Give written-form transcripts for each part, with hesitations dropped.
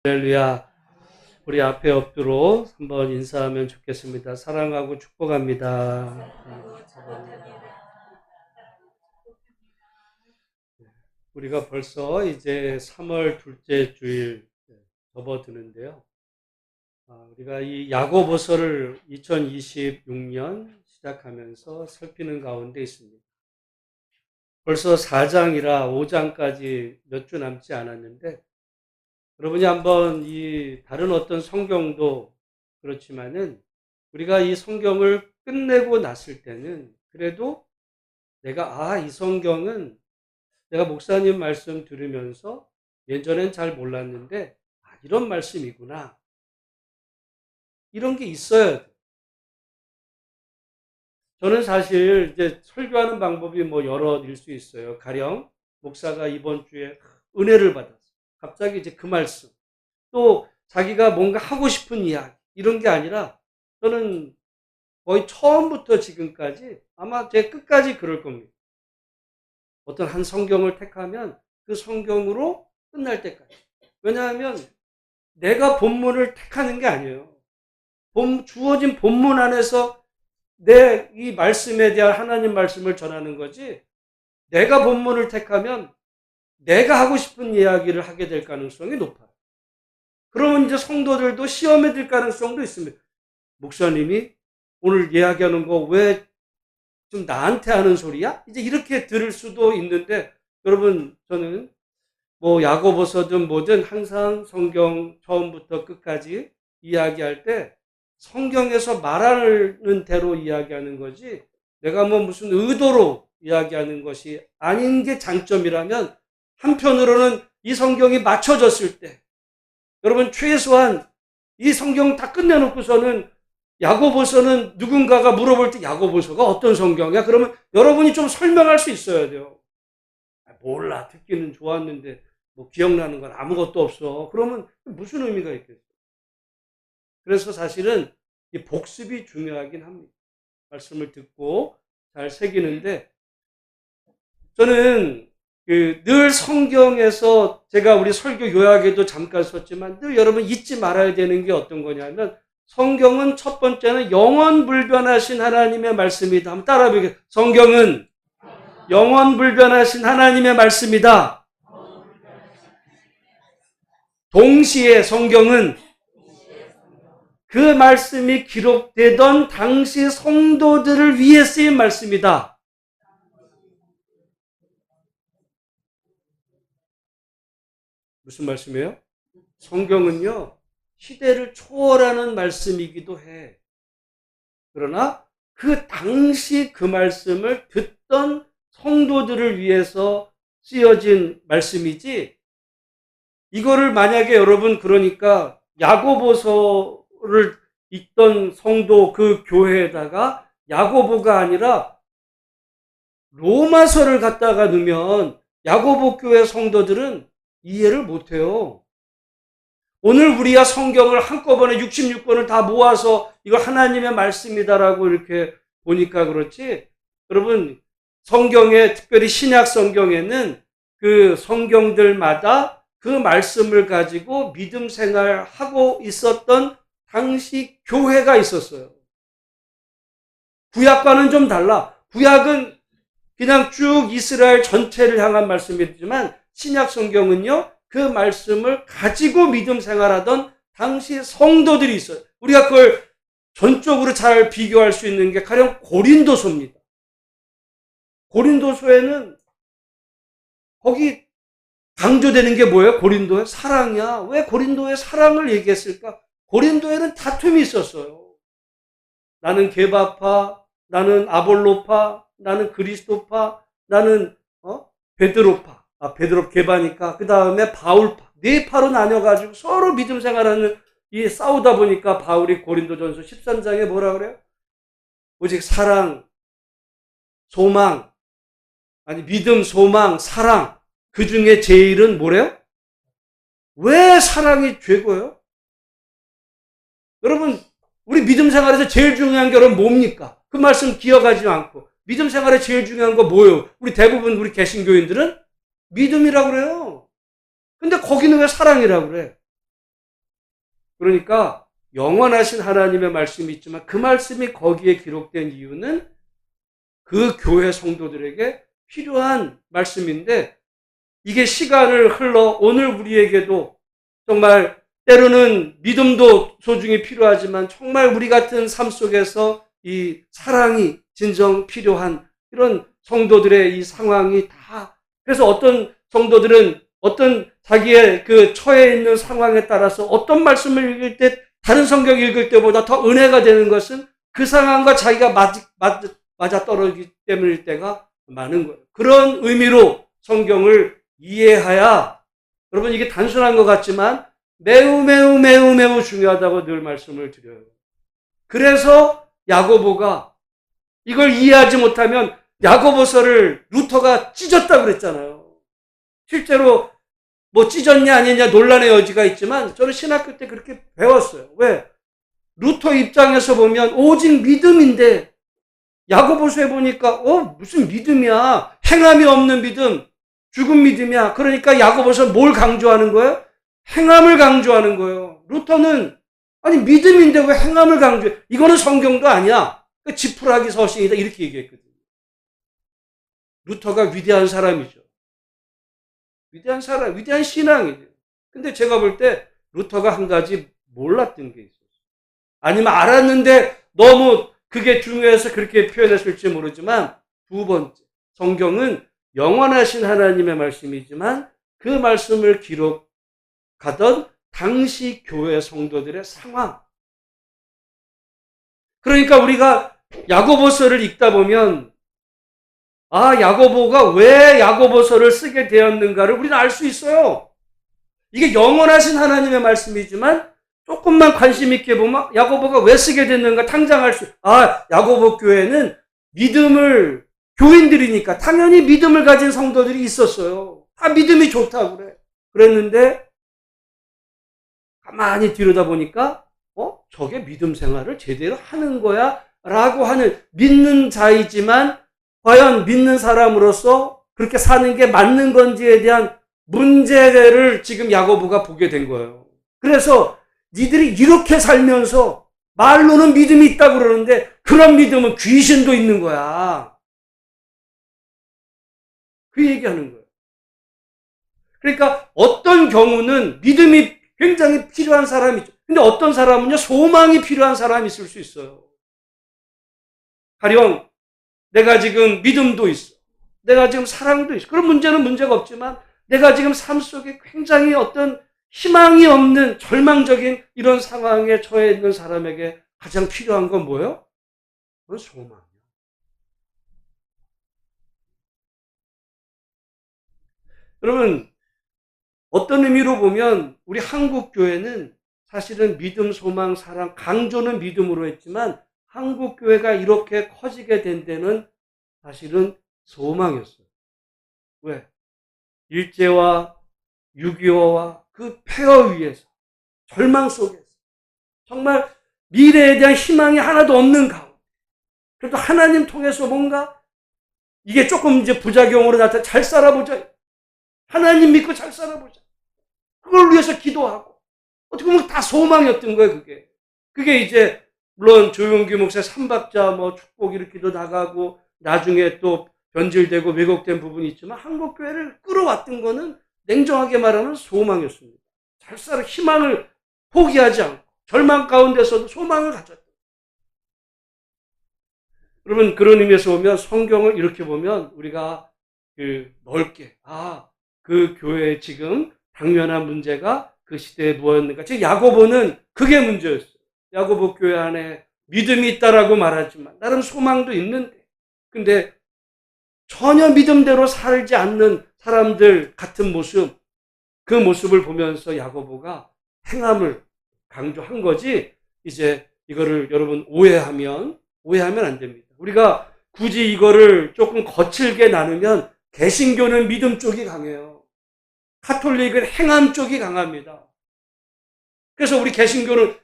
할렐루야. 우리 앞에 엎드려 한번 인사하면 좋겠습니다. 사랑하고 축복합니다. 우리가 벌써 이제 3월 둘째 주일 접어드는데요. 우리가 이 야고보서를 2026년 시작하면서 살피는 가운데 있습니다. 벌써 4장이라 5장까지 몇 주 남지 않았는데 여러분이 한번 이 다른 어떤 성경도 그렇지만은 우리가 이 성경을 끝내고 났을 때는 그래도 내가 이 성경은 내가 목사님 말씀 들으면서 예전엔 잘 몰랐는데 이런 말씀이구나. 이런 게 있어야 돼. 저는 사실 이제 설교하는 방법이 여러일 수 있어요. 가령 목사가 이번 주에 은혜를 받았어요. 갑자기 이제 그 말씀. 또 자기가 뭔가 하고 싶은 이야기. 이런 게 아니라 저는 거의 처음부터 지금까지 아마 제 끝까지 그럴 겁니다. 어떤 한 성경을 택하면 그 성경으로 끝날 때까지. 왜냐하면 내가 본문을 택하는 게 아니에요. 주어진 본문 안에서 내 이 말씀에 대한 하나님 말씀을 전하는 거지, 내가 본문을 택하면 내가 하고 싶은 이야기를 하게 될 가능성이 높아요. 그러면 이제 성도들도 시험에 들 가능성도 있습니다. 목사님이 오늘 이야기하는 거 왜 좀 나한테 하는 소리야? 이제 이렇게 들을 수도 있는데, 여러분, 저는 야고보서든 뭐든 항상 성경 처음부터 끝까지 이야기할 때 성경에서 말하는 대로 이야기하는 거지, 내가 무슨 의도로 이야기하는 것이 아닌 게 장점이라면, 한편으로는 이 성경이 맞춰졌을 때, 여러분 최소한 이 성경 다 끝내놓고서는 야고보서는 누군가가 물어볼 때 야고보서가 어떤 성경이야? 그러면 여러분이 좀 설명할 수 있어야 돼요. 몰라, 듣기는 좋았는데 기억나는 건 아무것도 없어. 그러면 무슨 의미가 있겠어요? 그래서 사실은 이 복습이 중요하긴 합니다. 말씀을 듣고 잘 새기는데, 저는 늘 성경에서 제가 우리 설교 요약에도 잠깐 썼지만 늘 여러분 잊지 말아야 되는 게 어떤 거냐면, 성경은 첫 번째는 영원 불변하신 하나님의 말씀이다. 한번 따라해 보겠습니다. 성경은 영원 불변하신 하나님의 말씀이다. 동시에 성경은 그 말씀이 기록되던 당시 성도들을 위해 쓰인 말씀이다. 무슨 말씀이에요? 성경은요, 시대를 초월하는 말씀이기도 해. 그러나 그 당시 그 말씀을 듣던 성도들을 위해서 쓰여진 말씀이지, 이거를 만약에 여러분, 그러니까 야고보서를 읽던 성도 그 교회에다가 야고보가 아니라 로마서를 갖다가 넣으면 야고보 교회 성도들은 이해를 못해요. 오늘 우리가 성경을 한꺼번에 66권을 다 모아서 이거 하나님의 말씀이다라고 이렇게 보니까 그렇지, 여러분 성경에, 특별히 신약 성경에는 그 성경들마다 그 말씀을 가지고 믿음 생활하고 있었던 당시 교회가 있었어요. 구약과는 좀 달라. 구약은 그냥 쭉 이스라엘 전체를 향한 말씀이지만 신약 성경은요, 그 말씀을 가지고 믿음 생활하던 당시 성도들이 있어요. 우리가 그걸 전적으로 잘 비교할 수 있는 게 가령 고린도서입니다. 고린도서에는 거기 강조되는 게 뭐예요? 고린도의 사랑이야. 왜 고린도의 사랑을 얘기했을까? 고린도에는 다툼이 있었어요. 나는 게바파, 나는 아볼로파, 나는 그리스도파, 나는 베드로파. 베드로 게바니까 그 다음에 바울파. 네 파로 나뉘어가지고 서로 믿음 생활하는, 이 싸우다 보니까 바울이 고린도전서 13장에 뭐라 그래요? 오직 사랑, 소망, 믿음, 소망, 사랑, 그 중에 제일은 뭐래요? 왜 사랑이 최고예요? 여러분, 우리 믿음 생활에서 제일 중요한 게 여러분 뭡니까? 그 말씀 기억하지 않고. 믿음 생활에 제일 중요한 거 뭐예요? 우리 대부분 우리 개신교인들은 믿음이라고 그래요. 근데 거기는 왜 사랑이라고 그래? 그러니까 영원하신 하나님의 말씀이 있지만 그 말씀이 거기에 기록된 이유는 그 교회 성도들에게 필요한 말씀인데, 이게 시간을 흘러 오늘 우리에게도 정말 때로는 믿음도 소중히 필요하지만 정말 우리 같은 삶 속에서 이 사랑이 진정 필요한 이런 성도들의 이 상황이 다, 그래서 어떤 성도들은 어떤 자기의 그 처해 있는 상황에 따라서 어떤 말씀을 읽을 때 다른 성경 읽을 때보다 더 은혜가 되는 것은 그 상황과 자기가 맞아 떨어지기 때문일 때가 많은 거예요. 그런 의미로 성경을 이해해야, 여러분 이게 단순한 것 같지만 매우 중요하다고 늘 말씀을 드려요. 그래서 야고보가 이걸 이해하지 못하면 야고보서를 루터가 찢었다고 그랬잖아요. 실제로 뭐 찢었냐 아니냐 논란의 여지가 있지만 저는 신학교 때 그렇게 배웠어요. 왜? 루터 입장에서 보면 오직 믿음인데 야고보서에 보니까 무슨 믿음이야. 행함이 없는 믿음, 죽은 믿음이야. 그러니까 야고보서 뭘 강조하는 거예요? 행함을 강조하는 거예요. 루터는 아니 믿음인데 왜 행함을 강조해? 이거는 성경도 아니야. 지푸라기 서신이다 이렇게 얘기했거든요. 루터가 위대한 사람이죠. 위대한 사람, 위대한 신앙이죠. 근데 제가 볼 때 루터가 한 가지 몰랐던 게 있었어요. 아니면 알았는데 너무 그게 중요해서 그렇게 표현했을지 모르지만, 두 번째, 성경은 영원하신 하나님의 말씀이지만 그 말씀을 기록하던 당시 교회 성도들의 상황. 그러니까 우리가 야고보서를 읽다 보면 야고보가 왜 야고보서를 쓰게 되었는가를 우리는 알 수 있어요. 이게 영원하신 하나님의 말씀이지만 조금만 관심 있게 보면 야고보가 왜 쓰게 됐는가 탕장할 수, 야고보 교회는 믿음을, 교인들이니까 당연히 믿음을 가진 성도들이 있었어요. 다 믿음이 좋다고 그래. 그랬는데 가만히 들여다보니까 저게 믿음 생활을 제대로 하는 거야? 라고 하는, 믿는 자이지만 과연 믿는 사람으로서 그렇게 사는 게 맞는 건지에 대한 문제를 지금 야고보가 보게 된 거예요. 그래서 니들이 이렇게 살면서 말로는 믿음이 있다고 그러는데 그런 믿음은 귀신도 있는 거야. 그 얘기하는 거예요. 그러니까 어떤 경우는 믿음이 굉장히 필요한 사람이 있죠. 근데 어떤 사람은요, 소망이 필요한 사람이 있을 수 있어요. 가령 내가 지금 믿음도 있어. 내가 지금 사랑도 있어. 그런 문제는 문제가 없지만 내가 지금 삶 속에 굉장히 어떤 희망이 없는 절망적인 이런 상황에 처해 있는 사람에게 가장 필요한 건 뭐예요? 그건 소망이에요. 여러분, 어떤 의미로 보면 우리 한국 교회는 사실은 믿음, 소망, 사랑, 강조는 믿음으로 했지만 한국 교회가 이렇게 커지게 된 데는 사실은 소망이었어요. 왜? 일제와 6.25와 그 폐허 위에서, 절망 속에서, 정말 미래에 대한 희망이 하나도 없는 가운데, 그래도 하나님 통해서 뭔가, 이게 조금 이제 부작용으로 나타나, 잘 살아보자. 하나님 믿고 잘 살아보자. 그걸 위해서 기도하고, 어떻게 보면 다 소망이었던 거예요, 그게. 그게 이제, 물론 조용기 목사 삼박자 축복 일으키도 나가고, 나중에 또 변질되고 왜곡된 부분이 있지만 한국 교회를 끌어왔던 거는 냉정하게 말하면 소망이었습니다. 잘 살아, 희망을 포기하지 않고 절망 가운데서도 소망을 가졌다. 여러분, 그런 의미에서 보면 성경을 이렇게 보면 우리가 넓게 그 교회에 지금 당면한 문제가 그 시대에 무엇였는가. 즉 야고보는 그게 문제였어요. 야고보 교회 안에 믿음이 있다라고 말하지만 나름 소망도 있는데, 근데 전혀 믿음대로 살지 않는 사람들 같은 모습, 그 모습을 보면서 야고보가 행함을 강조한 거지, 이제 이거를 여러분 오해하면 안 됩니다. 우리가 굳이 이거를 조금 거칠게 나누면 개신교는 믿음 쪽이 강해요. 카톨릭은 행함 쪽이 강합니다. 그래서 우리 개신교는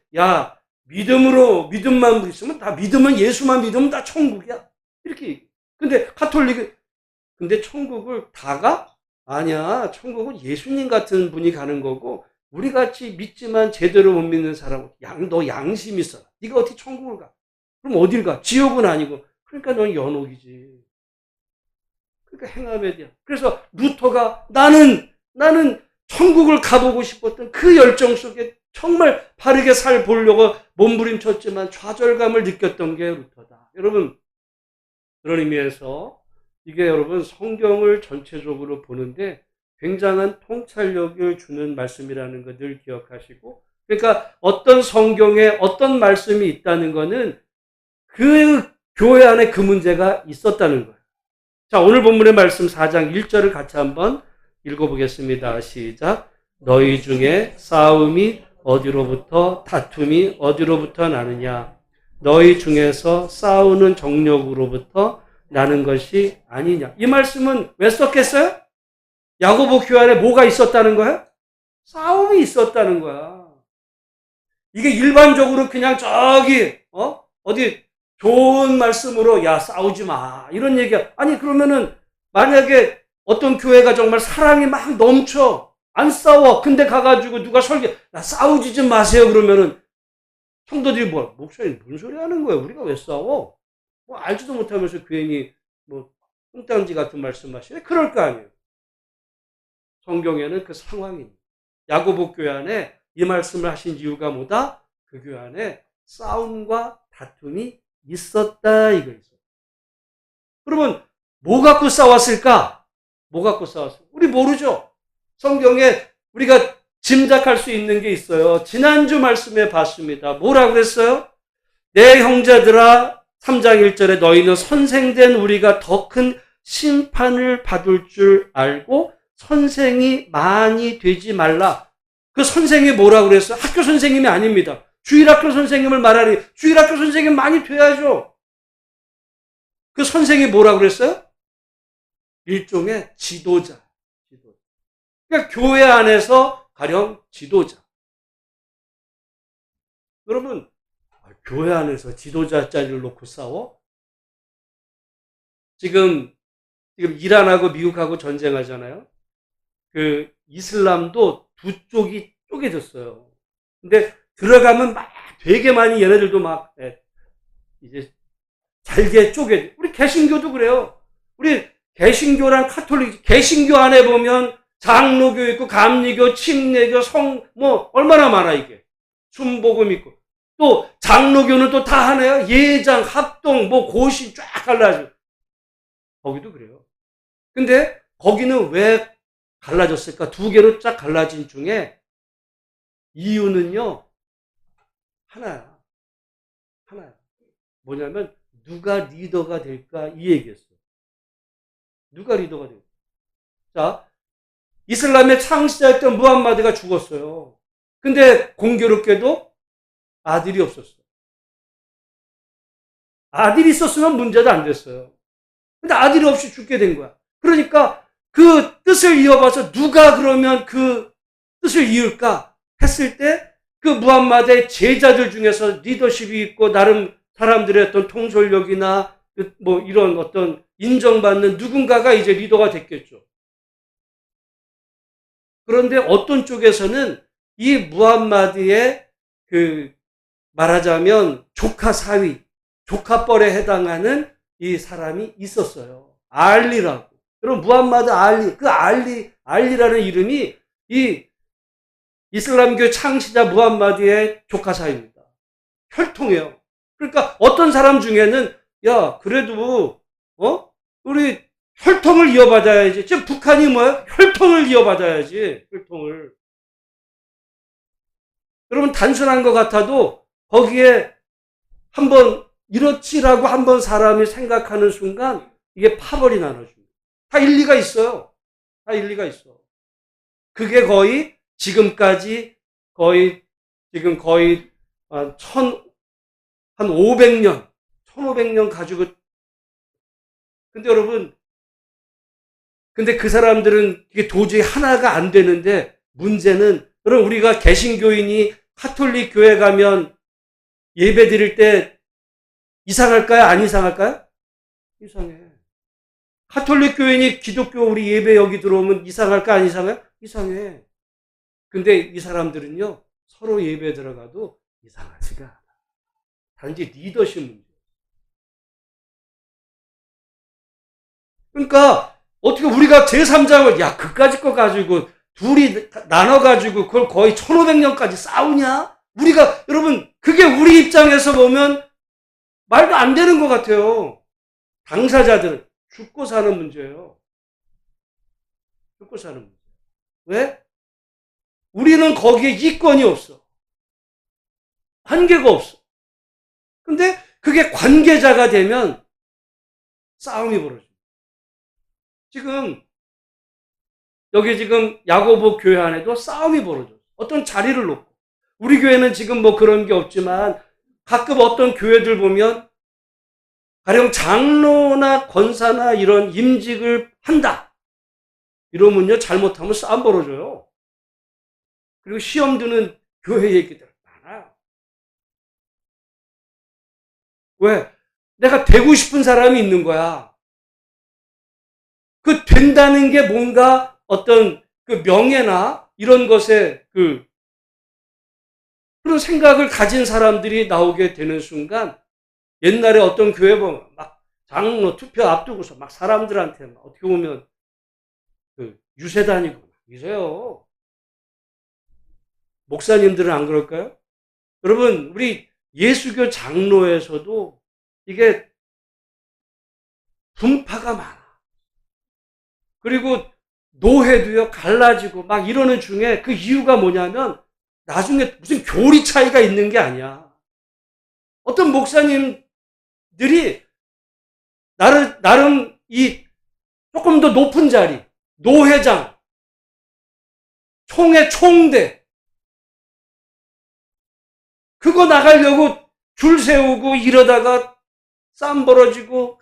믿음만 있으면 다, 믿으면 예수만 믿으면 다 천국이야. 이렇게 얘기해. 근데 카톨릭은, 근데 천국을 다 가? 아니야. 천국은 예수님 같은 분이 가는 거고 우리 같이 믿지만 제대로 못 믿는 사람, 너 양심 있어. 네가 어떻게 천국을 가? 그럼 어딜 가? 지옥은 아니고. 그러니까 넌 연옥이지. 그러니까 행함에 대한. 그래서 루터가 나는 천국을 가보고 싶었던 그 열정 속에 정말 바르게 살 보려고 몸부림쳤지만 좌절감을 느꼈던 게 루터다. 여러분, 그런 의미에서 이게 여러분 성경을 전체적으로 보는데 굉장한 통찰력을 주는 말씀이라는 거 늘 기억하시고, 그러니까 어떤 성경에 어떤 말씀이 있다는 거는 그 교회 안에 그 문제가 있었다는 거예요. 자, 오늘 본문의 말씀 4장 1절을 같이 한번 읽어보겠습니다. 시작. 너희 중에 싸움이 어디로부터, 다툼이 어디로부터 나느냐? 너희 중에서 싸우는 정력으로부터 나는 것이 아니냐? 이 말씀은 왜 썼겠어요? 야고보 교회 안에 뭐가 있었다는 거예요? 싸움이 있었다는 거야. 이게 일반적으로 그냥 저기 어디 좋은 말씀으로 야 싸우지 마 이런 얘기야. 아니 그러면은 만약에 어떤 교회가 정말 사랑이 막 넘쳐 안 싸워 근데 가가지고 누가 설교 야 싸우지 좀 마세요 그러면은 성도들이 뭐 목사님 무슨 소리 하는 거예요? 우리가 왜 싸워? 뭐 알지도 못하면서 괜히 뭐 뚱딴지 같은 말씀하시네. 그럴 거 아니에요. 성경에는 그 상황이 야고보 교회 안에 이 말씀을 하신 이유가 뭐다? 그 교회 안에 싸움과 다툼이 있었다 이거죠. 그러면 뭐 갖고 싸웠을까? 뭐 갖고 싸웠을까? 우리 모르죠. 성경에 우리가 짐작할 수 있는 게 있어요. 지난주 말씀에 봤습니다. 뭐라고 그랬어요? 내 형제들아 3장 1절에 너희는 선생된 우리가 더 큰 심판을 받을 줄 알고 선생이 많이 되지 말라. 그 선생이 뭐라고 그랬어요? 학교 선생님이 아닙니다. 주일학교 선생님을 말하니 주일학교 선생님 많이 돼야죠. 그 선생이 뭐라고 그랬어요? 일종의 지도자. 그러니까 교회 안에서 가령 지도자. 여러분 교회 안에서 지도자 자리를 놓고 싸워? 지금 이란하고 미국하고 전쟁하잖아요. 그 이슬람도 두 쪽이 쪼개졌어요. 근데 들어가면 막 되게 많이 얘네들도 막 이제 잘게 쪼개. 우리 개신교도 그래요. 우리 개신교랑 카톨릭 개신교 안에 보면 장로교 있고 감리교, 침례교, 뭐 얼마나 많아 이게. 순복음 있고 또 장로교는 또 다 하네요. 예장, 합동, 뭐 고시 쫙 갈라져. 거기도 그래요. 근데 거기는 왜 갈라졌을까? 두 개로 쫙 갈라진 중에 이유는요. 하나야. 뭐냐면 누가 리더가 될까 이 얘기였어요. 누가 리더가 될까? 자, 이슬람의 창시자였던 무함마드가 죽었어요. 근데 공교롭게도 아들이 없었어요. 아들이 있었으면 문제도 안 됐어요. 근데 아들이 없이 죽게 된 거야. 그러니까 그 뜻을 이어봐서 누가 그러면 그 뜻을 이을까 했을 때 그 무함마드의 제자들 중에서 리더십이 있고 나름 사람들의 어떤 통솔력이나 뭐 이런 어떤 인정받는 누군가가 이제 리더가 됐겠죠. 그런데 어떤 쪽에서는 이 무함마드의 그 말하자면 조카 사위, 조카뻘에 해당하는 이 사람이 있었어요. 알리라고. 그럼 무함마드 알리, 그 알리라는 이름이 이 이슬람교 창시자 무함마드의 조카 사위입니다. 혈통이에요. 그러니까 어떤 사람 중에는 야 그래도 우리 혈통을 이어받아야지. 지금 북한이 뭐야? 혈통을 이어받아야지. 혈통을. 여러분 단순한 것 같아도 거기에 한번 이렇지라고 한번 사람이 생각하는 순간 이게 파벌이 나눠집니다. 다 일리가 있어요. 다 일리가 있어. 그게 거의 지금까지 지금 거의 한 1500년 가지고. 근데 여러분, 근데 그 사람들은 이게 도저히 하나가 안 되는데 문제는 여러분 우리가 개신교인이 카톨릭 교회 가면 예배 드릴 때 이상할까요? 안 이상할까요? 이상해. 카톨릭 교인이 기독교 우리 예배 여기 들어오면 이상할까? 안 이상해? 이상해. 근데 이 사람들은요, 서로 예배 들어가도 이상하지가 않아. 단지 리더십 문제. 그러니까 어떻게 우리가 제3장을 야 그까짓 거 가지고 둘이 나눠가지고 그걸 거의 1500년까지 싸우냐? 우리가 여러분 그게 우리 입장에서 보면 말도 안 되는 것 같아요. 당사자들은 죽고 사는 문제예요. 죽고 사는 문제. 왜? 우리는 거기에 이권이 없어. 관계가 없어. 근데 그게 관계자가 되면 싸움이 벌어져. 여기 지금 야고보 교회 안에도 싸움이 벌어져. 어떤 자리를 놓고. 우리 교회는 지금 뭐 그런 게 없지만 가끔 어떤 교회들 보면 가령 장로나 권사나 이런 임직을 한다. 이러면요, 잘못하면 싸움 벌어져요. 그리고 시험 드는 교회 얘기들 많아요. 왜? 내가 되고 싶은 사람이 있는 거야. 그 된다는 게 뭔가 어떤 그 명예나 이런 것에 그런 생각을 가진 사람들이 나오게 되는 순간 옛날에 어떤 교회 보면 막 장로 투표 앞두고서 막 사람들한테 막 어떻게 보면 유세 다니고 이래요. 목사님들은 안 그럴까요? 여러분, 우리 예수교 장로에서도 이게 분파가 많아. 그리고 노회도요, 갈라지고 막 이러는 중에 그 이유가 뭐냐면 나중에 무슨 교리 차이가 있는 게 아니야. 어떤 목사님들이 나름 이 조금 더 높은 자리, 노회장, 총회, 총대, 그거 나가려고 줄 세우고 이러다가 싸움 벌어지고,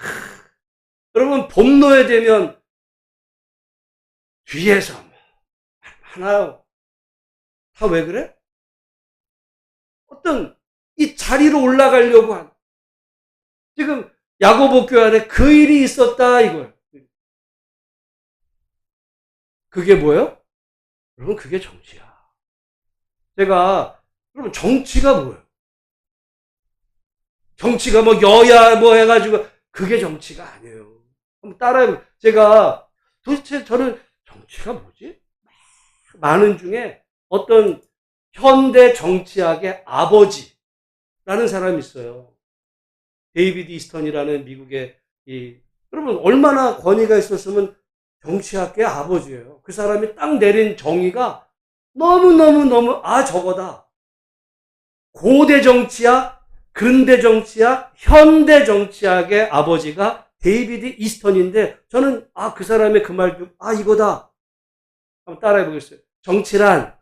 여러분, 봄노회 되면 뒤에서 하나요. 다 왜 그래? 어떤 이 자리로 올라가려고 한. 지금 야고보 교회 안에 그 일이 있었다 이거예요. 그게 뭐예요? 여러분, 그게 정치야. 여러분, 정치가 뭐예요? 정치가 뭐 여야 뭐 해가지고 그게 정치가 아니에요. 한번 따라해보세요. 제가 도대체 저는 정치가 뭐지? 많은 중에 어떤 현대 정치학의 아버지라는 사람이 있어요. 데이비드 이스턴이라는 미국의 여러분 얼마나 권위가 있었으면 정치학계의 아버지예요. 그 사람이 딱 내린 정의가 너무너무 저거다. 고대 정치학, 근대 정치학, 현대 정치학의 아버지가 데이비드 이스턴인데 저는 그 사람의 그 말 듣고 이거다. 한번 따라해 보겠어요. 정치란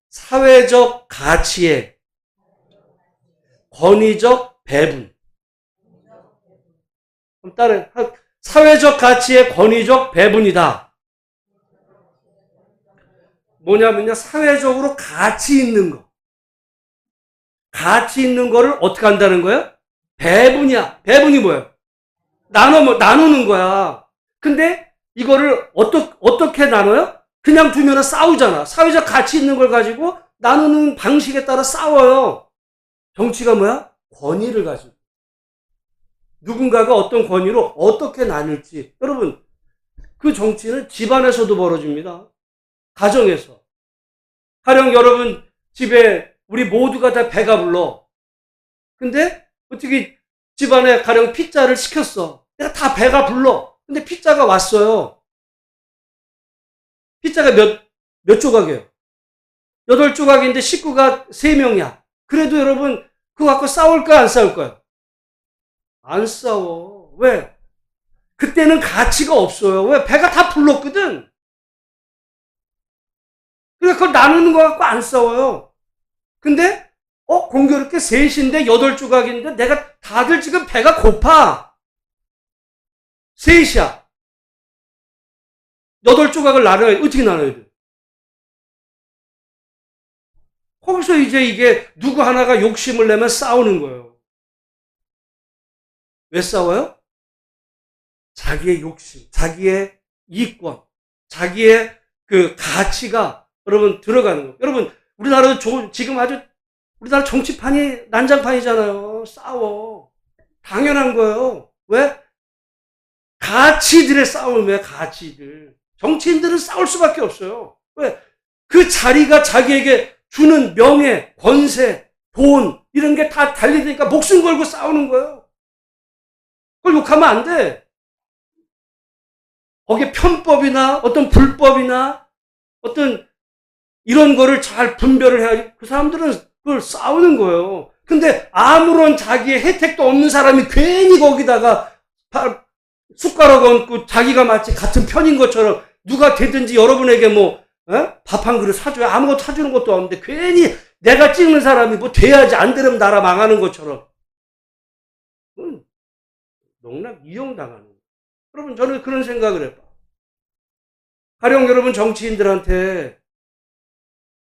사회적 가치의 권위적 배분. 그럼 따라해. 사회적 가치의 권위적 배분이다. 뭐냐면요, 사회적으로 가치 있는 거. 가치 있는 거를 어떻게 한다는 거예요? 배분이야. 배분이 뭐예요? 나누는 거야. 근데 이거를 어떻게 나눠요? 그냥 두면 싸우잖아. 사회적 가치 있는 걸 가지고 나누는 방식에 따라 싸워요. 정치가 뭐야? 권위를 가지고. 누군가가 어떤 권위로 어떻게 나눌지. 여러분, 그 정치는 집안에서도 벌어집니다. 가정에서. 가령 여러분 집에 우리 모두가 다 배가 불러. 근데 어떻게 집안에 가령 피자를 시켰어. 내가 다 배가 불러. 근데 피자가 왔어요. 피자가 몇 조각이에요? 8조각인데 식구가 3명이야. 그래도 여러분 그거 갖고 싸울까요? 안 싸울까요? 안 싸워. 왜? 그때는 가치가 없어요. 왜? 배가 다 불렀거든. 그러니까 그걸 나누는 거 갖고 안 싸워요. 근데 공교롭게 3인데 8조각인데 내가 다들 지금 배가 고파. 3이야. 8조각을 나눠야 어떻게 나눠야 돼? 거기서 이제 이게 누구 하나가 욕심을 내면 싸우는 거예요. 왜 싸워요? 자기의 욕심, 자기의 이권, 자기의 그 가치가 여러분 들어가는 거. 여러분 우리나라도 지금 아주 우리나라 정치판이 난장판이잖아요. 싸워. 당연한 거예요. 왜? 가치들의 싸움이에요. 가치들. 정치인들은 싸울 수밖에 없어요. 왜? 그 자리가 자기에게 주는 명예, 권세, 돈 이런 게 다 달리니까 목숨 걸고 싸우는 거예요. 그걸 욕하면 안 돼. 거기에 편법이나 어떤 불법이나 어떤 이런 거를 잘 분별을 해야지. 그 사람들은 그걸 싸우는 거예요. 근데 아무런 자기의 혜택도 없는 사람이 괜히 거기다가 숟가락 얹고 자기가 마치 같은 편인 것처럼 누가 되든지 여러분에게 뭐 밥 한 그릇 사줘야 아무것도 사주는 것도 없는데 괜히 내가 찍는 사람이 뭐 돼야지 안 되면 나라 망하는 것처럼 농락 이용당하는 거예요. 여러분 저는 그런 생각을 해봐. 가령 여러분 정치인들한테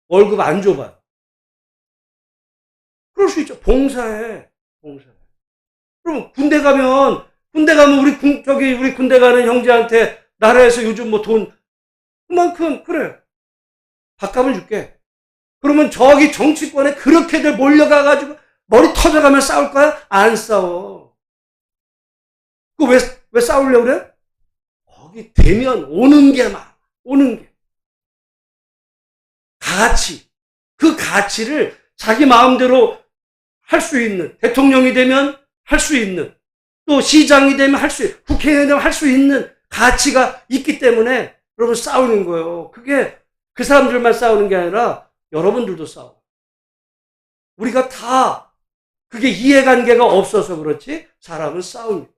월급 안 줘봐요. 그럴 수 있죠. 봉사해. 그럼 군대 가면 우리 군대 가는 형제한테 나라에서 요즘 뭐 돈 그만큼 그래. 밥값은 줄게. 그러면 저기 정치권에 그렇게들 몰려가가지고 머리 터져가면 싸울 거야? 안 싸워. 왜 싸우려고 그래? 거기 되면 오는 게 많아. 오는 게. 가치. 그 가치를 자기 마음대로 할 수 있는, 대통령이 되면 할 수 있는, 또 시장이 되면 할 수 있는, 국회의원이 되면 할 수 있는 가치가 있기 때문에 여러분 싸우는 거예요. 그게 그 사람들만 싸우는 게 아니라 여러분들도 싸워. 우리가 다 그게 이해관계가 없어서 그렇지 사람은 싸웁니다.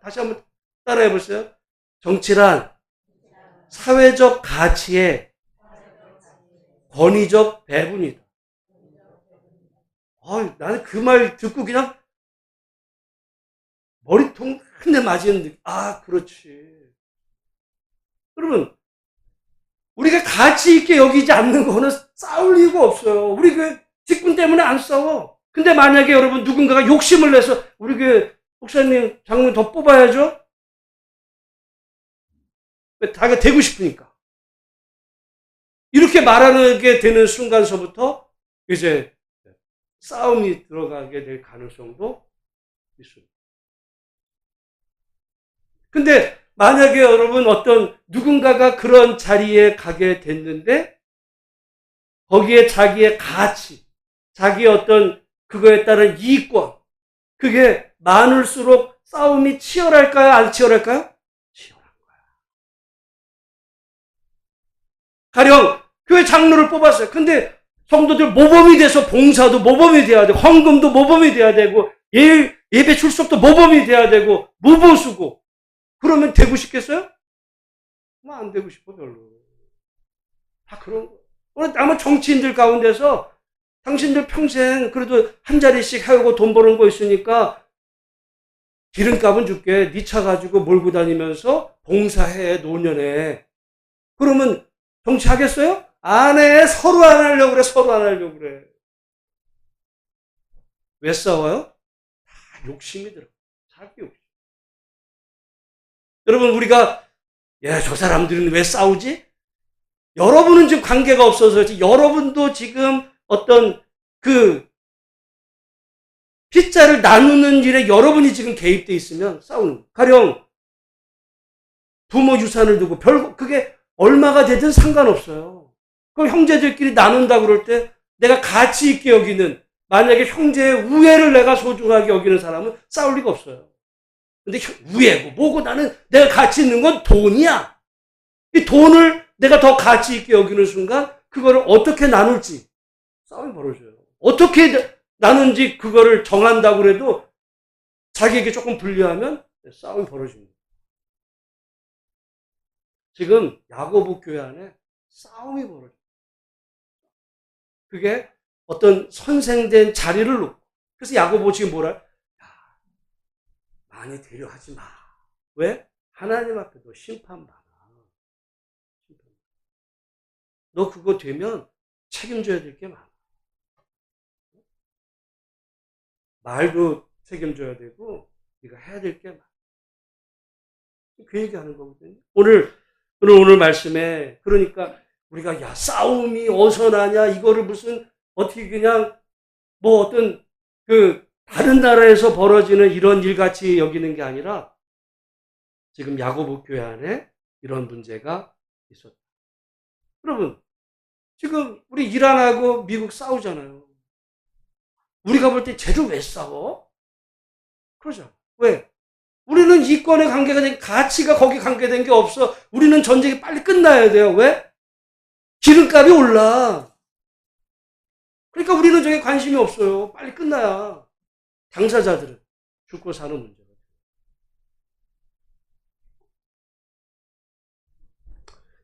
다시 한번 따라해 보세요. 정치란 사회적 가치의 권위적 배분이다. 나는 그 말 듣고 그냥 머리통 한 대 맞은 느낌. 그렇지. 여러분, 우리가 가치 있게 여기지 않는 거는 싸울 이유가 없어요. 우리 그 직분 때문에 안 싸워. 근데 만약에 여러분 누군가가 욕심을 내서 우리 그 목사님, 장로님 더 뽑아야죠? 자기가 되고 싶으니까. 이렇게 말하게 되는 순간서부터 이제 싸움이 들어가게 될 가능성도 있습니다. 근데 만약에 여러분 어떤 누군가가 그런 자리에 가게 됐는데 거기에 자기의 가치, 자기의 어떤 그거에 따른 이익권, 그게 많을수록 싸움이 치열할까요? 안 치열할까요? 치열한 거야. 가령 교회 장로를 뽑았어요. 근데 성도들 모범이 돼서 봉사도 모범이 돼야 되고 헌금도 모범이 돼야 되고 예배 출석도 모범이 돼야 되고 무보수고 그러면 되고 싶겠어요? 안 되고 싶어 별로. 다 그런 거. 아마 정치인들 가운데서 당신들 평생 그래도 한 자리씩 해오고 돈 버는 거 있으니까 기름값은 줄게. 네 차 가지고 몰고 다니면서 봉사해 노년에. 그러면 정치하겠어요? 안 해. 서로 안 하려고 그래. 서로 안 하려고 그래. 왜 싸워요? 다 욕심이 들어. 자기 욕심. 여러분 우리가 저 사람들은 왜 싸우지? 여러분은 지금 관계가 없어서 여러분도 지금 어떤 그 피자를 나누는 일에 여러분이 지금 개입돼 있으면 싸우는 거예요. 가령 부모 유산을 두고 그게 얼마가 되든 상관없어요. 그럼 형제들끼리 나눈다 그럴 때 내가 가치 있게 여기는 만약에 형제의 우애를 내가 소중하게 여기는 사람은 싸울 리가 없어요. 근데 우애고 뭐고 나는 내가 가치 있는 건 돈이야. 이 돈을 내가 더 가치 있게 여기는 순간 그거를 어떻게 나눌지 싸움이 벌어져요. 어떻게 나눈지 그거를 정한다고 그래도 자기에게 조금 불리하면 싸움이 벌어집니다. 지금 야고보 교회 안에 싸움이 벌어져요. 그게 어떤 선생된 자리를 놓고. 그래서 야고보 지금 뭐라? 많이 되려하지 마. 왜? 하나님 앞에도 심판받아. 너 그거 되면 책임져야 될 게 많아. 말도 책임져야 되고 네가 해야 될 게 많아. 그 얘기하는 거거든요. 오늘 오늘 말씀에 그러니까 우리가 야 싸움이 어디서 나냐 이거를 무슨 어떻게 그냥 뭐 어떤 그 다른 나라에서 벌어지는 이런 일같이 여기는 게 아니라 지금 야고보 교회 안에 이런 문제가 있었다. 여러분 지금 우리 이란하고 미국 싸우잖아요. 우리가 볼 때 쟤들 왜 싸워? 그러죠. 왜? 우리는 이권에 관계가 된 가치가 거기 관계된 게 없어. 우리는 전쟁이 빨리 끝나야 돼요. 왜? 기름값이 올라. 그러니까 우리는 저게 관심이 없어요. 빨리 끝나야 당사자들은 죽고 사는 문제가.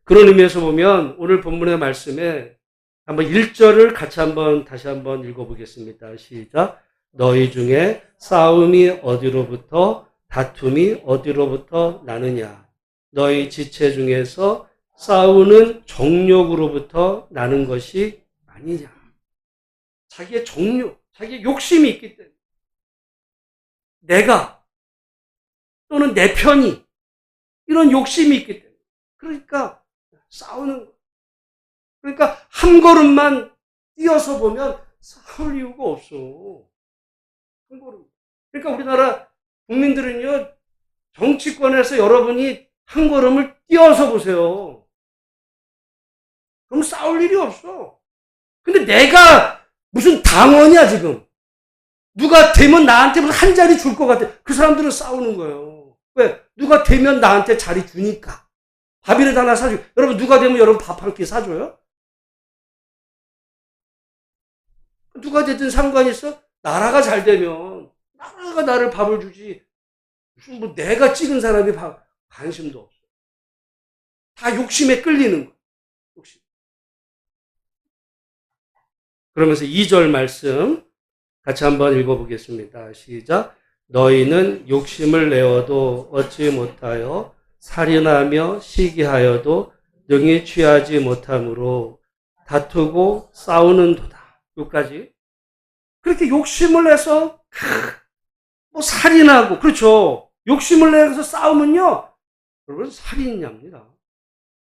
그런 의미에서 보면 오늘 본문의 말씀에 한번 1절을 같이 다시 한번 읽어보겠습니다. 시작. 너희 중에 싸움이 어디로부터 다툼이 어디로부터 나느냐. 너희 지체 중에서 싸우는 정욕으로부터 나는 것이 아니냐. 자기의 정욕, 자기의 욕심이 있기 때문에 내가 또는 내 편이 이런 욕심이 있기 때문에 그러니까 싸우는 거. 그러니까 한 걸음만 뛰어서 보면 싸울 이유가 없어. 한 걸음. 그러니까 우리나라 국민들은요, 정치권에서 여러분이 한 걸음을 뛰어서 보세요. 그럼 싸울 일이 없어. 근데 내가 무슨 당원이야, 지금. 누가 되면 나한테 무슨 한 자리 줄 것 같아. 그 사람들은 싸우는 거예요. 왜? 누가 되면 나한테 자리 주니까. 밥이라도 하나 사줘. 여러분, 누가 되면 여러분 밥 한 끼 사줘요? 누가 되든 상관이 있어? 나라가 잘 되면 나라가 나를 밥을 주지. 무슨 뭐 내가 찍은 사람이 관심도 없어. 다 욕심에 끌리는 거야. 욕심. 그러면서 2절 말씀 같이 한번 읽어보겠습니다. 시작. 너희는 욕심을 내어도 얻지 못하여 살인하며 시기하여도 능히 취하지 못함으로 다투고 싸우는도다. 여기까지. 그렇게 욕심을 내서 뭐 살인하고 그렇죠. 욕심을 내서 싸우면요. 여러분 살인입니다.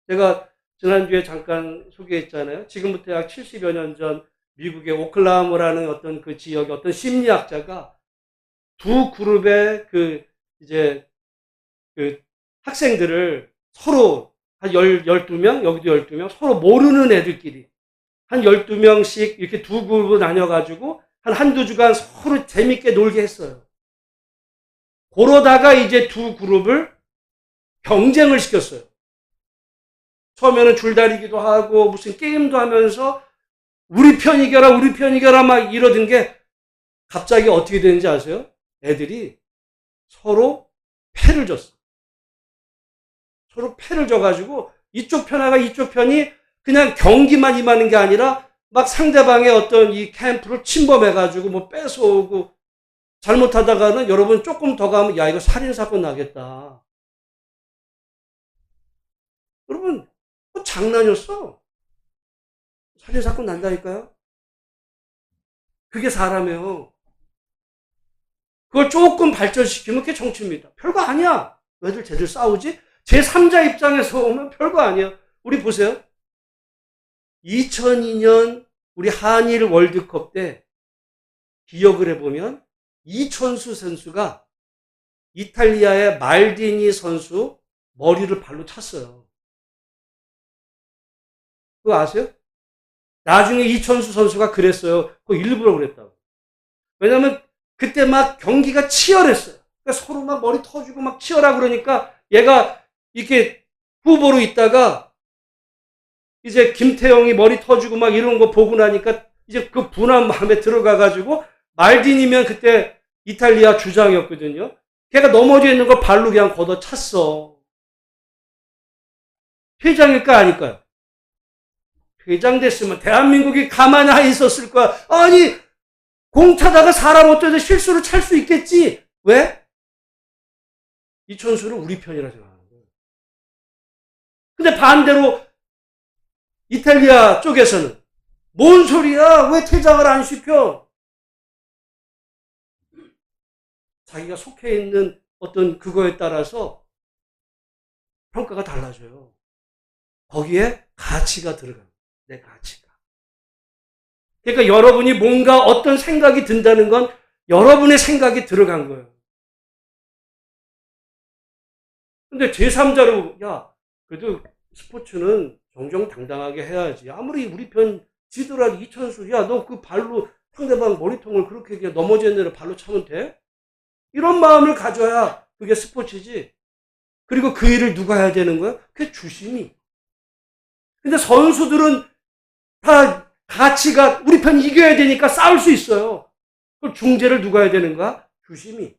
제가 지난주에 잠깐 소개했잖아요. 지금부터 약 70여 년 전 미국의 오클라호마라는 어떤 그 지역의 어떤 심리학자가 두 그룹의 이제 학생들을 서로 한 12명, 여기도 12명, 서로 모르는 애들끼리 한 12명씩 이렇게 두 그룹으로 나뉘어가지고 한두 주간 서로 재밌게 놀게 했어요. 그러다가 이제 두 그룹을 경쟁을 시켰어요. 처음에는 줄다리기도 하고 무슨 게임도 하면서 우리 편 이겨라 막 이러던 게 갑자기 어떻게 되는지 아세요? 애들이 서로 패를 줬어. 서로 패를 줘가지고 이쪽 편하가 이쪽 편이 그냥 경기만 임하는 게 아니라 막 상대방의 어떤 이 캠프를 침범해가지고 뭐 뺏어오고 잘못하다가는 여러분 조금 더 가면 야 이거 살인사건 나겠다. 여러분 뭐 장난이었어. 살인사건 난다니까요. 그게 사람이에요. 그걸 조금 발전시키면 그게 정치입니다. 별거 아니야. 왜들 쟤들 싸우지? 제3자 입장에서 보면 별거 아니야. 우리 보세요. 2002년 우리 한일 월드컵 때 기억을 해보면 이천수 선수가 이탈리아의 말디니 선수 머리를 발로 찼어요. 그거 아세요? 나중에 이천수 선수가 그랬어요. 그거 일부러 그랬다고. 왜냐면 그때 막 경기가 치열했어요. 그러니까 서로 막 머리 터지고 막 치열하고 그러니까 얘가 이렇게 후보로 있다가 이제 김태형이 머리 터지고 막 이런 거 보고 나니까 이제 그 분한 마음에 들어가가지고 말디니면 그때 이탈리아 주장이었거든요. 걔가 넘어져 있는 거 발로 그냥 걷어찼어. 회장일까 아닐까요? 회장 됐으면 대한민국이 가만히 있었을 거야. 아니 공 차다가 사람 어쩌다 실수로 찰 수 있겠지. 왜? 이천수는 우리 편이라 생각하는 거예요. 근데 반대로 이탈리아 쪽에서는 뭔 소리야? 왜 퇴장을 안 시켜? 자기가 속해 있는 어떤 그거에 따라서 평가가 달라져요. 거기에 가치가 들어갑니다. 내 가치가. 그러니까 여러분이 뭔가 어떤 생각이 든다는 건 여러분의 생각이 들어간 거예요. 근데 제3자로, 야, 그래도 스포츠는 정정당당하게 해야지. 아무리 우리 편 지더라도 이천수, 야, 너 그 발로 상대방 머리통을 그렇게 그냥 넘어지는 대로 발로 차면 돼? 이런 마음을 가져야 그게 스포츠지. 그리고 그 일을 누가 해야 되는 거야? 그게 주심이. 근데 선수들은 다 가치가 우리 편 이겨야 되니까 싸울 수 있어요. 그럼 중재를 누가 해야 되는 거야? 주심이.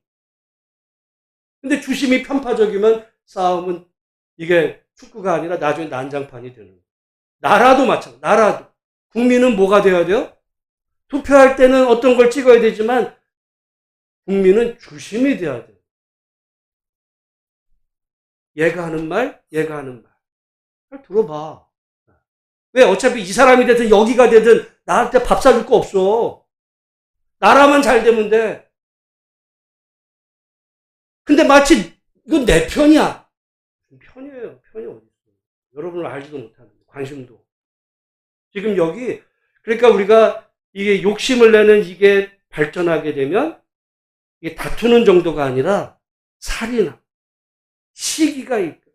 근데 주심이 편파적이면 싸움은 이게 축구가 아니라 나중에 난장판이 되는 거예요. 나라도 마찬가지. 나라도. 국민은 뭐가 되어야 돼요? 투표할 때는 어떤 걸 찍어야 되지만 국민은 주심이 돼야 돼요. 얘가 하는 말, 얘가 하는 말. 잘 들어봐. 왜? 어차피 이 사람이 되든 여기가 되든 나한테 밥 사줄 거 없어. 나라만 잘 되면 돼. 근데 마치 이건 내 편이야. 편이에요. 편이 어디 있어? 여러분을 알지도 못하는데 관심도. 지금 여기 그러니까 우리가 이게 욕심을 내는 이게 발전하게 되면 이게 다투는 정도가 아니라 살인함, 시기가 있고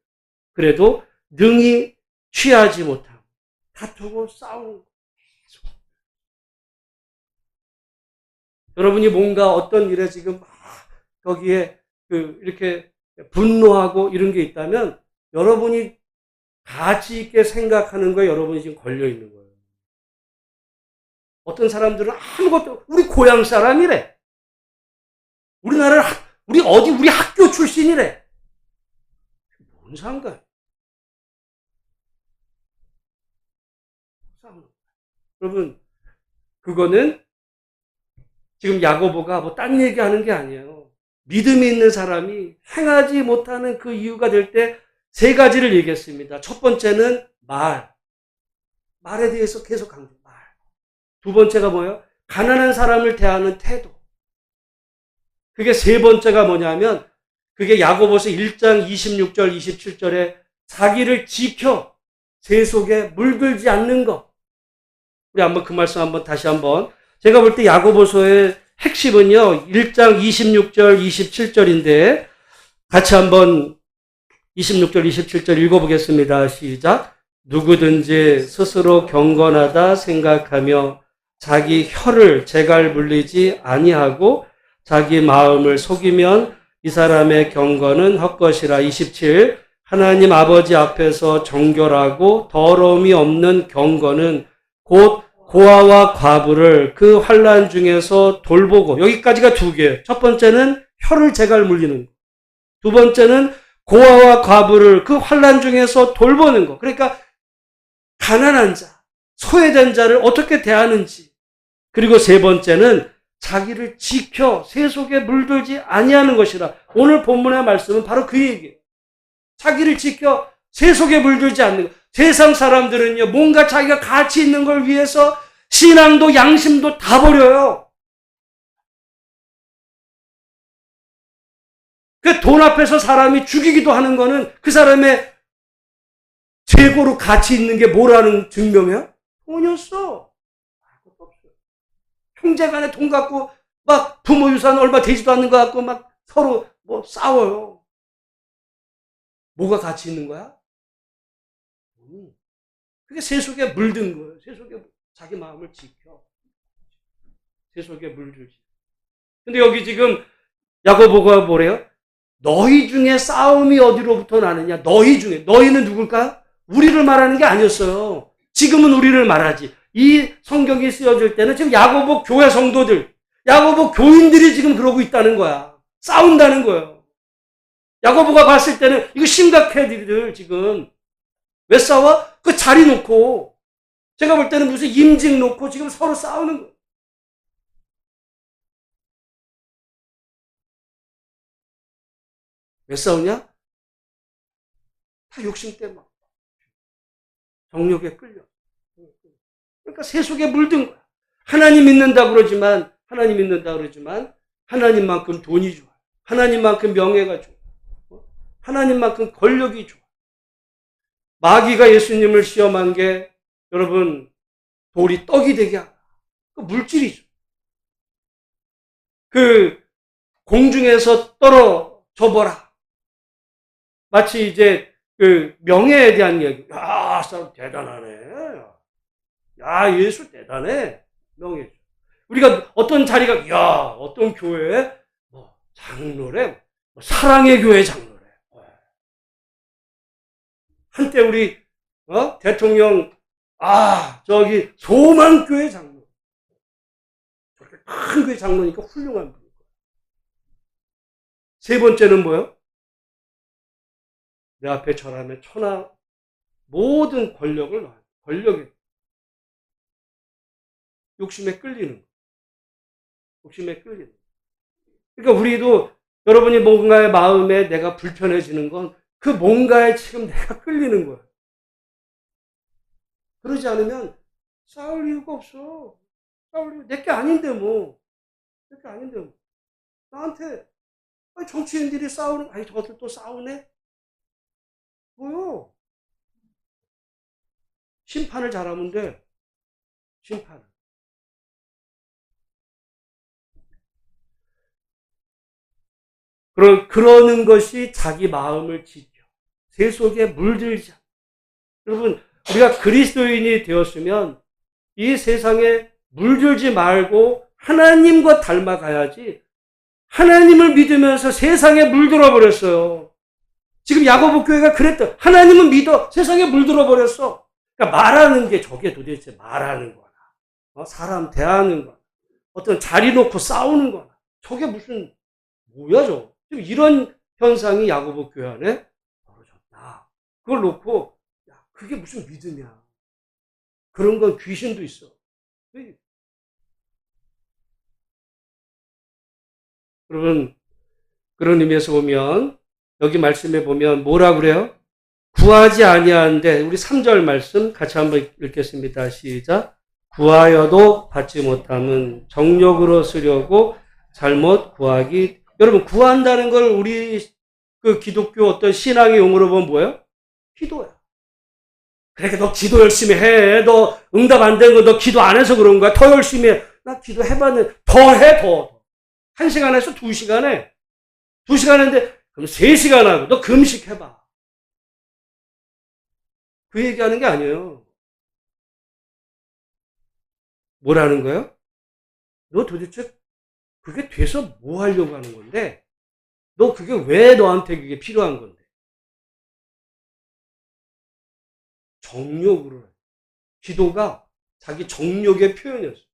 그래도 능히 취하지 못하고 다투고 싸우고 여러분이 뭔가 어떤 일에 지금 거기에 이렇게 분노하고 이런 게 있다면 여러분이 가치 있게 생각하는 거에 여러분이 지금 걸려 있는 거예요. 어떤 사람들은 아무것도 우리 고향 사람이래. 우리나라 우리 학교 출신이래. 뭔 상관? 여러분 그거는 지금 야고보가 뭐 딴 얘기하는 게 아니에요. 믿음이 있는 사람이 행하지 못하는 그 이유가 될 때 세 가지를 얘기했습니다. 첫 번째는 말에 대해서 계속 강조. 말. 두 번째가 뭐예요? 가난한 사람을 대하는 태도. 그게 세 번째가 뭐냐면 그게 야고보서 1장 26절 27절에 자기를 지켜 새 속에 물들지 않는 것. 우리 한번 그 말씀 한번 다시 한번. 제가 볼 때 야고보서의 핵심은요. 1장 26절 27절인데 같이 한번 26절 27절 읽어보겠습니다. 시작. 누구든지 스스로 경건하다 생각하며 자기 혀를 재갈 물리지 아니하고 자기 마음을 속이면 이 사람의 경건은 헛것이라. 27. 하나님 아버지 앞에서 정결하고 더러움이 없는 경건은 곧 고아와 과부를 그 환난 중에서 돌보고. 여기까지가 두 개예요. 첫 번째는 혀를 재갈 물리는 거. 두 번째는 고아와 과부를 그 환난 중에서 돌보는 거. 그러니까 가난한 자, 소외된 자를 어떻게 대하는지. 그리고 세 번째는 자기를 지켜 새 속에 물들지 아니하는 것이라. 오늘 본문의 말씀은 바로 그 얘기예요. 자기를 지켜 새 속에 물들지 않는 것. 세상 사람들은요, 뭔가 자기가 가치 있는 걸 위해서 신앙도 양심도 다 버려요. 그 돈 앞에서 사람이 죽이기도 하는 거는 그 사람의 최고로 가치 있는 게 뭐라는 증명이야? 돈이었어. 형제간에 돈 갖고 막 부모 유산 얼마 되지도 않는 거 갖고 막 서로 뭐 싸워요. 뭐가 가치 있는 거야? 그게 새 속에 물든 거예요. 새 속에 자기 마음을 지켜. 새 속에 물들지. 근데 여기 지금 야고보가 뭐래요? 너희 중에 싸움이 어디로부터 나느냐? 너희 중에. 너희는 누굴까? 우리를 말하는 게 아니었어요. 지금은 우리를 말하지. 이 성경이 쓰여질 때는 지금 야고보 교회 성도들, 야고보 교인들이 지금 그러고 있다는 거야. 싸운다는 거예요. 야고보가 봤을 때는 이거 심각해, 니들 지금. 왜 싸워? 그 자리 놓고. 제가 볼 때는 무슨 임직 놓고 지금 서로 싸우는 거예요. 왜 싸우냐? 다 욕심 때문에. 정욕에 끌려. 그러니까 새 속에 물든 거야. 하나님 믿는다 그러지만 하나님만큼 돈이 좋아. 하나님만큼 명예가 좋아. 하나님만큼 권력이 좋아. 마귀가 예수님을 시험한 게 여러분 돌이 떡이 되게 하라. 그 물질이죠. 그 공중에서 떨어져 보라. 마치 이제 그 명예에 대한 얘기. 야, 사람 대단하네. 야, 예수 대단해. 명예죠. 우리가 어떤 자리가, 야, 어떤 교회에 뭐 장로래, 뭐 사랑의 교회 장로래. 한때 우리 대통령 저기 소망교회 장로. 저렇게 큰 교회 장로니까 훌륭한 분이고. 세 번째는 뭐예요? 내 앞에 절하면 천하 모든 권력을 놔요. 권력에 욕심에 끌리는 거. 욕심에 끌리는 거. 그러니까 우리도 여러분이 뭔가의 마음에 내가 불편해지는 건 그 뭔가에 지금 내가 끌리는 거야. 그러지 않으면 싸울 이유가 없어. 싸울 이유 내게 아닌데 뭐. 내게 아닌데 뭐. 나한테 정치인들이 싸우는 저것들 또 싸우네? 뭐요? 심판을 잘하면 돼. 심판을. 그러는 것이 자기 마음을 지켜. 세 속에 물들지 않아. 여러분, 우리가 그리스도인이 되었으면 이 세상에 물들지 말고 하나님과 닮아가야지. 하나님을 믿으면서 세상에 물들어 버렸어요. 지금 야고보 교회가 그랬다. 하나님은 믿어. 세상에 물들어 버렸어. 그러니까 말하는 게 저게 도대체 말하는 거나, 사람 대하는 거나, 어떤 자리 놓고 싸우는 거나, 저게 무슨 뭐야 저? 지금 이런 현상이 야고보 교회 안에 벌어졌다. 그걸 놓고 야, 그게 무슨 믿음이야. 그런 건 귀신도 있어. 여러분, 그런 의미에서 보면 여기 말씀에 보면 뭐라 그래요? 구하지 아니하는데, 우리 3절 말씀 같이 한번 읽겠습니다. 시작. 구하여도 받지 못함은 정욕으로 쓰려고 잘못 구하기. 여러분, 구한다는 걸 우리 그 기독교 어떤 신앙의 용어로 보면 뭐예요? 기도야. 그러니까 너 기도 열심히 해. 너 응답 안 된 거 너 기도 안 해서 그런 거야. 더 열심히 해. 나 기도 해봤는데 더 해, 더. 1시간에서 2시간에. 2시간 했는데 그럼 3시간 하고 너 금식해봐. 그 얘기하는 게 아니에요. 뭐라는 거예요? 너 도대체 그게 돼서 뭐 하려고 하는 건데? 너 그게 왜 너한테 그게 필요한 건데? 정욕으로. 기도가 자기 정욕의 표현이었어요.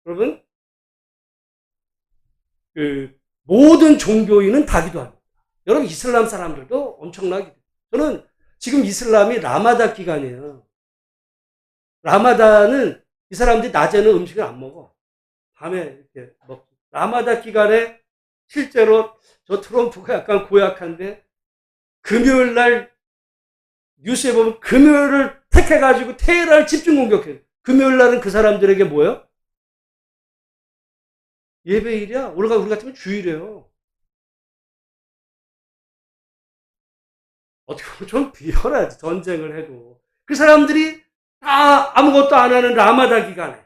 여러분, 그 모든 종교인은 다 기도합니다. 여러분, 이슬람 사람들도 엄청나게 기도해요. 저는 지금 이슬람이 라마단 기간이에요. 라마단은 이 사람들이 낮에는 음식을 안 먹어. 밤에 이렇게 먹고. 라마단 기간에 실제로 저 트럼프가 약간 고약한데 금요일 날 뉴스에 보면 금요일을 택해가지고 테헤란을 집중 공격해요. 금요일 날은 그 사람들에게 뭐예요? 예배일이야. 우리 같으면 주일이에요. 어떻게 보면 좀 비열하지. 전쟁을 해도. 그 사람들이 다 아무것도 안 하는 라마단 기간에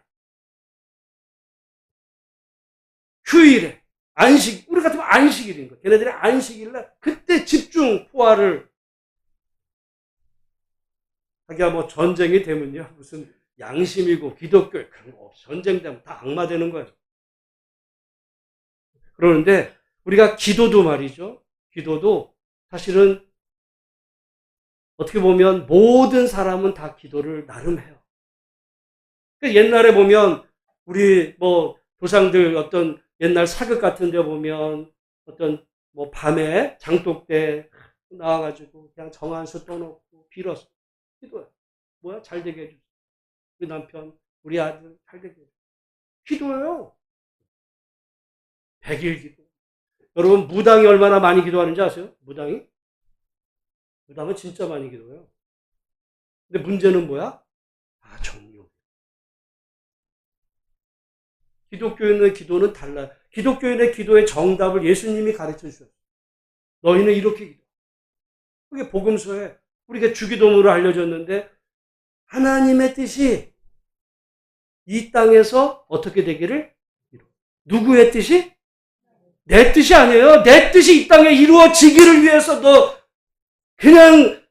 휴일에 안식, 우리 같으면 안식일인 거야. 걔네들이 안식일날 그때 집중 포화를 하기야. 뭐 전쟁이 되면요 무슨 양심이고 기독교 그런 거 없어. 전쟁 되면 다 악마 되는 거예요. 그러는데 우리가 기도도 말이죠. 기도도 사실은 어떻게 보면 모든 사람은 다 기도를 나름 해요. 옛날에 보면 우리 뭐 조상들 어떤 옛날 사극 같은 데 보면 어떤 뭐 밤에 장독대 나와가지고 그냥 정한수 떠놓고 빌었어. 기도해. 뭐야? 잘 되게 해주세요. 우리 남편, 우리 아들 잘 되게 해주세요. 기도해요. 100일 기도. 여러분, 무당이 얼마나 많이 기도하는지 아세요? 무당이? 무당은 진짜 많이 기도해요. 근데 문제는 뭐야? 정욕. 기독교인의 기도는 달라요. 기독교인의 기도의 정답을 예수님이 가르쳐 주셨어요. 너희는 이렇게 기도. 그게 복음서에 우리가 주기도문으로 알려줬는데 하나님의 뜻이 이 땅에서 어떻게 되기를 이루어. 누구의 뜻이? 내 뜻이 아니에요. 내 뜻이 이 땅에 이루어지기를 위해서 너 그냥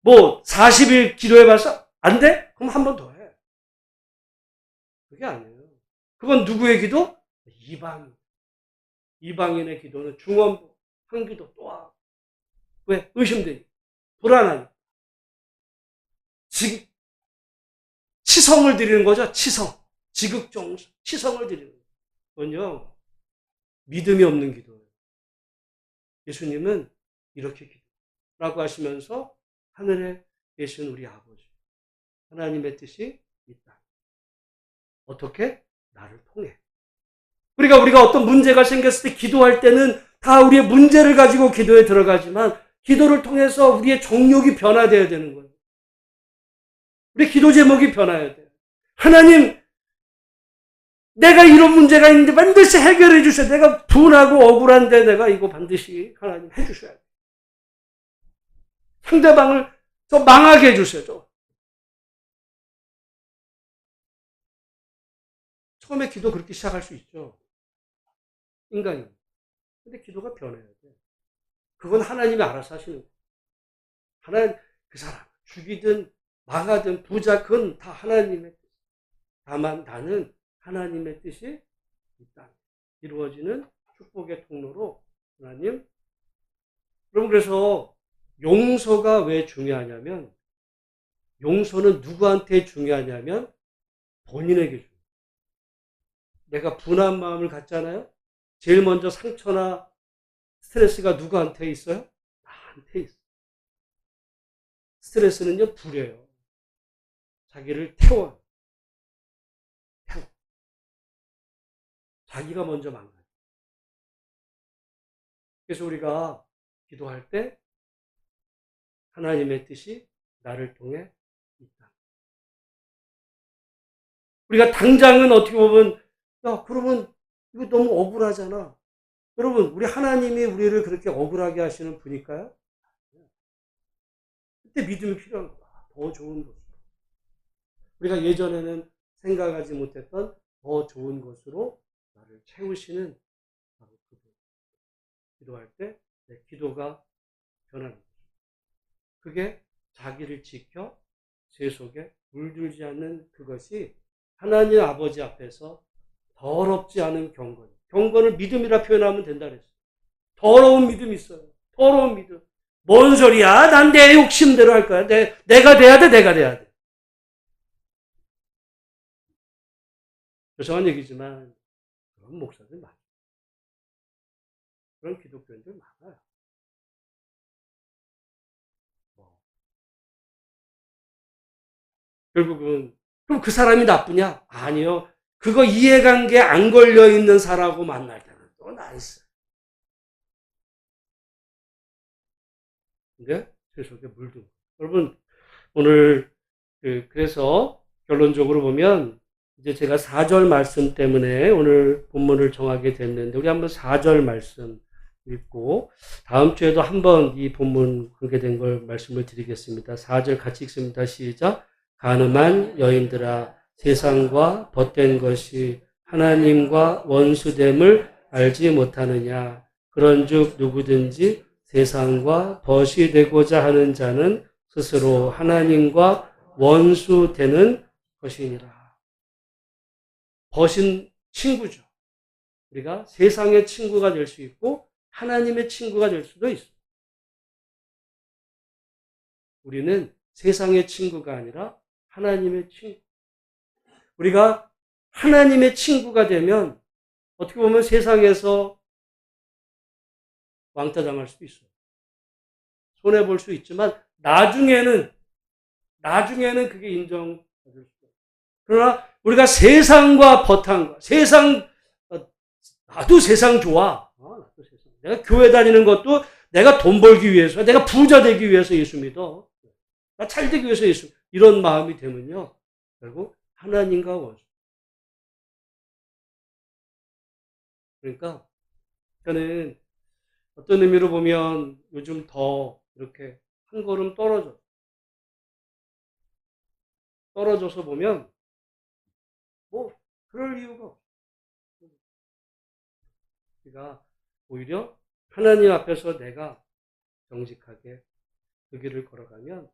뭐 40일 기도해봐서 안 돼? 그럼 한 번 더 해. 그게 아니에요. 그건 누구의 기도? 이방인. 이방인의 기도는 중원부, 한 기도 또 하고. 왜? 의심되니. 불안하니. 치성을 드리는 거죠. 치성. 지극정 치성을 드리는 거죠. 그건요. 믿음이 없는 기도예요. 예수님은 이렇게 기도라고 하시면서 하늘에 계신 우리 아버지. 하나님의 뜻이 있다. 어떻게? 나를 통해. 그러니까 우리가 어떤 문제가 생겼을 때 기도할 때는 다 우리의 문제를 가지고 기도에 들어가지만 기도를 통해서 우리의 정욕이 변화되어야 되는 거예요. 우리 기도 제목이 변화해야 돼요. 하나님, 내가 이런 문제가 있는데 반드시 해결해 주셔야 돼요. 내가 분하고 억울한데 내가 이거 반드시 하나님 해 주셔야 돼요. 상대방을 더 망하게 해 주셔야죠. 처음에 기도 그렇게 시작할 수 있죠. 인간이. 근데 기도가 변해야 돼. 그건 하나님이 알아서 하시는 거예요. 하나님, 그 사람, 죽이든 망하든 부자, 그건 다 하나님의 뜻. 다만 나는 하나님의 뜻이 있다. 이루어지는 축복의 통로로 하나님. 여러분, 그래서 용서가 왜 중요하냐면, 용서는 누구한테 중요하냐면, 본인에게 중요해요. 내가 분한 마음을 갖잖아요? 제일 먼저 상처나 스트레스가 누구한테 있어요? 나한테 있어요. 스트레스는요, 불이에요. 자기를 태워요. 자기가 먼저 망가져요. 그래서 우리가 기도할 때 하나님의 뜻이 나를 통해 있다. 우리가 당장은 어떻게 보면 야, 그러면 이거 너무 억울하잖아. 여러분, 우리 하나님이 우리를 그렇게 억울하게 하시는 분일까요? 그때 믿음이 필요한 거야. 더 좋은 것으로. 우리가 예전에는 생각하지 못했던 더 좋은 것으로 나를 채우시는 바로 그분. 기도할 때 내 기도가 변하는 거죠. 그게 자기를 지켜 제 속에 물들지 않는 그것이 하나님 아버지 앞에서 더럽지 않은 경건. 경건을 믿음이라 표현하면 된다 그랬어요. 더러운 믿음이 있어요. 더러운 믿음. 뭔 소리야? 난 내 욕심대로 할 거야. 내가 돼야 돼, 내가 돼야 돼. 죄송한 얘기지만 그런 목사들 많아요. 그런 기독교인들 많아요. 결국은 그럼 그 사람이 나쁘냐? 아니요. 그거 이해관계 안 걸려있는 사람하고 만날 때는 또 나이스. 근데 제 속에 물든. 여러분, 오늘 그래서 결론적으로 보면 이제 제가 4절 말씀 때문에 오늘 본문을 정하게 됐는데 우리 한번 4절 말씀 읽고 다음 주에도 한번 이 본문 관계된 걸 말씀을 드리겠습니다. 4절 같이 읽습니다. 시작. 간음한 여인들아 세상과 벗된 것이 하나님과 원수됨을 알지 못하느냐. 그런즉 누구든지 세상과 벗이 되고자 하는 자는 스스로 하나님과 원수되는 것이니라. 벗은 친구죠. 우리가 세상의 친구가 될 수 있고 하나님의 친구가 될 수도 있어요. 우리는 세상의 친구가 아니라 하나님의 친구. 우리가 하나님의 친구가 되면 어떻게 보면 세상에서 왕따당할 수도 있어요. 손해볼 수 있지만 나중에는 그게 인정받을 수 있어요. 그러나 우리가 세상과 버탄과 세상, 나도 세상 좋아. 나도 세상. 내가 교회 다니는 것도 내가 돈 벌기 위해서, 내가 부자 되기 위해서 예수 믿어. 나 잘 되기 위해서 예수. 이런 마음이 되면요. 결국 하나님과 원수. 그러니까 저는 어떤 의미로 보면 요즘 더 이렇게 한 걸음 떨어져서 보면 뭐 그럴 이유가 없어요. 우리가 오히려 하나님 앞에서 내가 정직하게 그 길을 걸어가면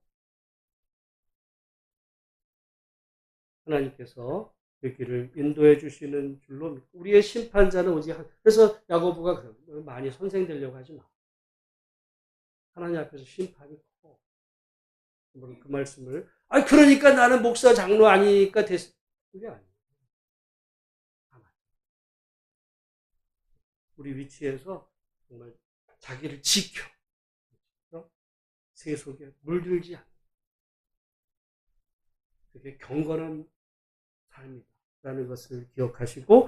하나님께서 그 길을 인도해 주시는 줄로 믿고, 우리의 심판자는 오직 그래서 야고보가 많이 선생 되려고 하지 마. 하나님 앞에서 심판이 커. 그 말씀을 그러니까 나는 목사 장로 아니니까 됐어. 그게 아니에요. 우리 위치에서 정말 자기를 지켜. 세속에 물들지 않는, 그게 경건한 삶이다라는 것을 기억하시고,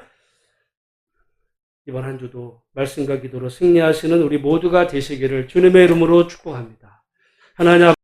이번 한 주도 말씀과 기도로 승리하시는 우리 모두가 되시기를 주님의 이름으로 축복합니다. 하나님